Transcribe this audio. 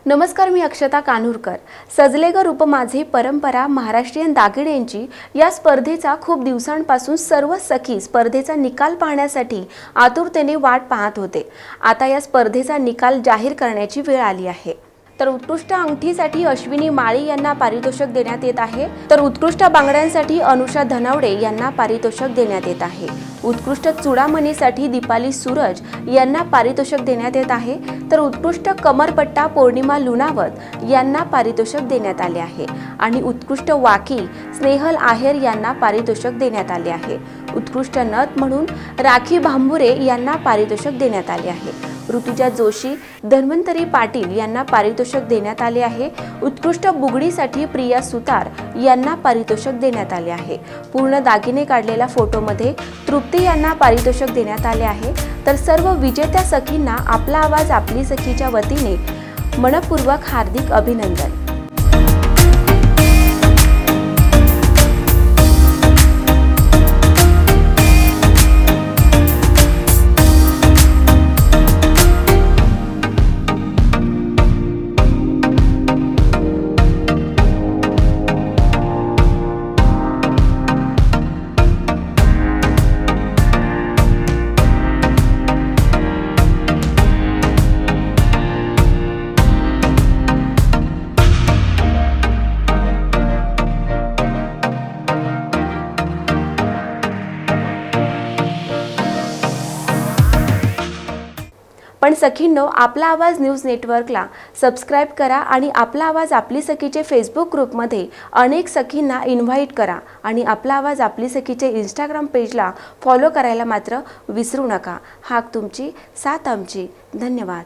नमस्कार, मी अक्षता कानूरकर। सजले ग रूप माझे परंपरा महाराष्ट्रीयन दागिन्यांची या स्पर्धेचा खूप दिवसांपासून सर्व सखी स्पर्धेचा निकाल पाहण्यासाठी आतुरतेने वाट पाहत होते। आता या स्पर्धेचा निकाल जाहीर करण्याची वेळ आली आहे। तर उत्कृष्ट अंगठीसाठी अश्विनी माळी यांना पारितोषिक देण्यात येत आहे, तर उत्कृष्ट बांगड्यांसाठी अनुषा धनवडे यांना पारितोषिक देण्यात येत आहे। उत्कृष्ट चुडामणीसाठी दीपाली सूरज यांना पारितोषिक देण्यात येत आहे, तर उत्कृष्ट कमरपट्टा पौर्णिमा लुणावत यांना पारितोषिक देण्यात आले आहे आणि उत्कृष्ट वाकी स्नेहल आहेर यांना पारितोषिक देण्यात आले आहे। उत्कृष्ट नथ म्हणून राखी भांबुरे यांना पारितोषिक देण्यात आले आहे। ऋतुजा जोशी, धन्वंतरी पाटील यांना पारितोषिक देण्यात आले आहे। उत्कृष्ट बुगडीसाठी प्रिया सुतार यांना पारितोषिक देण्यात आले आहे। पूर्ण दागिने काढलेल्या फोटोमध्ये तृप्ती यांना पारितोषिक देण्यात आले आहे। तर सर्व विजेत्या सखींना आपला आवाज आपली सखीच्या वतीने मनपूर्वक हार्दिक अभिनंदन। पण सखींनो, आपला आवाज न्यूज नेटवर्कला सबस्क्राइब करा आणि आपला आवाज आपली सखीचे फेसबुक ग्रुपमध्ये अनेक सखींना इन्व्हाइट करा आणि आपला आवाज आपली सखीचे इंस्टाग्राम पेजला फॉलो करायला मात्र विसरू नका। हाक तुमची, साथ आमची। धन्यवाद।